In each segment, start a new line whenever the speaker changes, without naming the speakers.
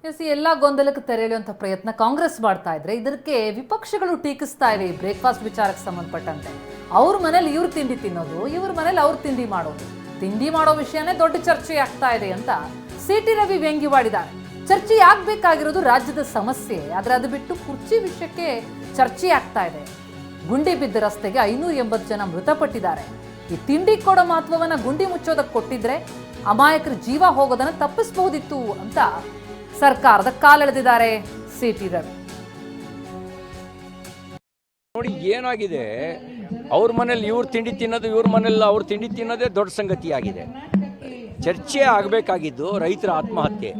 ಎಲ್ಲ ಗೊಂದಲಕ್ಕೆ ತೆರೆ ಎಳೆಯುವಂತ ಪ್ರಯತ್ನ ಕಾಂಗ್ರೆಸ್ ಮಾಡ್ತಾ ಇದ್ರೆ ಇದಕ್ಕೆ ವಿಪಕ್ಷಗಳು ಟೀಕಿಸ್ತಾ ಇವೆ. ಬ್ರೇಕ್ಫಾಸ್ಟ್ ವಿಚಾರಕ್ಕೆ ಸಂಬಂಧಪಟ್ಟಂತೆ ಅವ್ರ ಮನೇಲಿ ಇವ್ರು ತಿಂಡಿ ತಿನ್ನೋದು, ಇವ್ರ ಮನೇಲಿ ಅವ್ರು ತಿಂಡಿ ಮಾಡೋ ವಿಷಯನೇ ದೊಡ್ಡ ಚರ್ಚೆ ಆಗ್ತಾ ಇದೆ ಅಂತ ಸಿಟಿ ರವಿ ವ್ಯಂಗ್ಯವಾಡಿದ್ದಾರೆ. ಚರ್ಚೆ ಆಗ್ಬೇಕಾಗಿರೋದು ರಾಜ್ಯದ ಸಮಸ್ಯೆ, ಆದ್ರೆ ಅದು ಬಿಟ್ಟು ಕುರ್ಚಿ ವಿಷಯಕ್ಕೆ ಚರ್ಚೆ ಆಗ್ತಾ ಇದೆ. ಗುಂಡಿ ಬಿದ್ದ ರಸ್ತೆಗೆ 580 ಜನ ಮೃತಪಟ್ಟಿದ್ದಾರೆ. ಈ ತಿಂಡಿ ಕೊಡೋ ಮಹತ್ವವನ್ನ ಗುಂಡಿ ಮುಚ್ಚೋದಕ್ಕೆ ಕೊಟ್ಟಿದ್ರೆ ಅಮಾಯಕರ ಜೀವ ಹೋಗೋದನ್ನ ತಪ್ಪಿಸಬಹುದಿತ್ತು ಅಂತ ಸರ್ಕಾರದ ಕಾಲೆಳೆದಿದ್ದಾರೆ ಸಿಟಿ ರವಿ.
ನೋಡಿ ಏನಾಗಿದೆ, ಅವ್ರ ಮನೇಲಿ ಇವ್ರು ತಿಂಡಿ ತಿನ್ನೋದು, ಇವ್ರ ಮನೇಲಿ ಅವ್ರು ತಿಂಡಿ ತಿನ್ನೋದೇ ದೊಡ್ಡ ಸಂಗತಿಯಾಗಿದೆ. ಚರ್ಚೆ ಆಗಬೇಕಾಗಿದ್ದು ರೈತರ ಆತ್ಮಹತ್ಯೆ,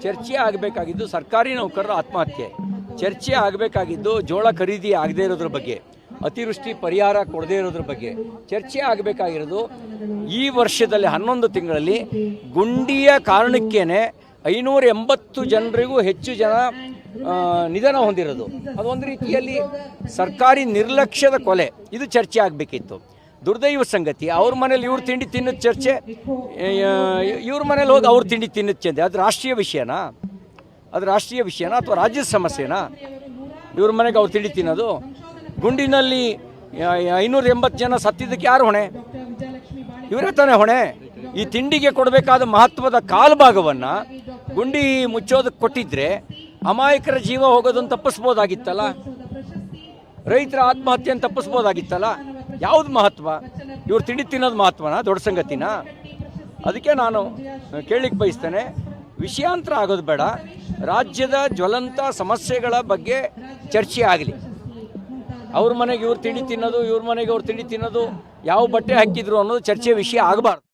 ಚರ್ಚೆ ಆಗಬೇಕಾಗಿದ್ದು ಸರ್ಕಾರಿ ನೌಕರರ ಆತ್ಮಹತ್ಯೆ, ಚರ್ಚೆ ಆಗಬೇಕಾಗಿದ್ದು ಜೋಳ ಖರೀದಿ ಆಗದೇ ಇರೋದ್ರ ಬಗ್ಗೆ, ಅತಿವೃಷ್ಟಿ ಪರಿಹಾರ ಕೊಡದೇ ಇರೋದ್ರ ಬಗ್ಗೆ ಚರ್ಚೆ ಆಗಬೇಕಾಗಿರೋದು. ಈ ವರ್ಷದಲ್ಲಿ 11 ತಿಂಗಳಲ್ಲಿ ಗುಂಡಿಯ ಕಾರಣಕ್ಕೇನೆ 580 ಜನರಿಗೂ ಹೆಚ್ಚು ಜನ ನಿಧನ ಹೊಂದಿರೋದು. ಅದೊಂದು ರೀತಿಯಲ್ಲಿ ಸರ್ಕಾರಿ ನಿರ್ಲಕ್ಷ್ಯದ ಕೊಲೆ. ಇದು ಚರ್ಚೆ ಆಗಬೇಕಿತ್ತು. ದುರ್ದೈವ ಸಂಗತಿ, ಅವ್ರ ಮನೇಲಿ ಇವ್ರು ತಿಂಡಿ ತಿನ್ನೋದು ಚರ್ಚೆ, ಇವ್ರ ಮನೇಲಿ ಹೋಗಿ ಅವ್ರು ತಿಂಡಿ ತಿನ್ನೋದು ಚಂದೆ. ಅದು ರಾಷ್ಟ್ರೀಯ ವಿಷಯನಾ? ಅಥವಾ ರಾಜ್ಯದ ಸಮಸ್ಯೆನಾ? ಇವ್ರ ಮನೆಗೆ ಅವ್ರು ತಿಂಡಿ ತಿನ್ನೋದು. ಗುಂಡಿನಲ್ಲಿ 580 ಜನ ಸತ್ತಿದ್ದಕ್ಕೆ ಯಾರು ಹೊಣೆ? ಇವರೇ ತಾನೇ ಹೊಣೆ. ಈ ತಿಂಡಿಗೆ ಕೊಡಬೇಕಾದ ಮಹತ್ವದ ಕಾಲಭಾಗವನ್ನು ಗುಂಡಿ ಮುಚ್ಚೋದಕ್ಕೆ ಕೊಟ್ಟಿದ್ರೆ ಅಮಾಯಕರ ಜೀವ ಹೋಗೋದನ್ನು ತಪ್ಪಿಸ್ಬೋದಾಗಿತ್ತಲ್ಲ, ರೈತರ ಆತ್ಮಹತ್ಯೆಯನ್ನು ತಪ್ಪಿಸ್ಬೋದಾಗಿತ್ತಲ್ಲ. ಯಾವುದು ಮಹತ್ವ? ಇವ್ರು ತಿಂಡಿ ತಿನ್ನೋದು ಮಹತ್ವನಾ? ದೊಡ್ಡ ಸಂಗತಿನ? ಅದಕ್ಕೆ ನಾನು ಕೇಳಲಿಕ್ಕೆ ಬಯಸ್ತೇನೆ, ವಿಷಯಾಂತರ ಆಗೋದು ಬೇಡ. ರಾಜ್ಯದ ಜ್ವಲಂತ ಸಮಸ್ಯೆಗಳ ಬಗ್ಗೆ ಚರ್ಚೆ ಆಗಲಿ. ಅವ್ರ ಮನೆಗೆ ಇವ್ರು ತಿಂಡಿ ತಿನ್ನೋದು, ಇವ್ರ ಮನೆಗೆ ಅವ್ರು ತಿಂಡಿ ತಿನ್ನೋದು, ಯಾವ ಬಟ್ಟೆ ಹಾಕಿದ್ರು ಅನ್ನೋದು ಚರ್ಚೆ ವಿಷಯ ಆಗಬಾರ್ದು.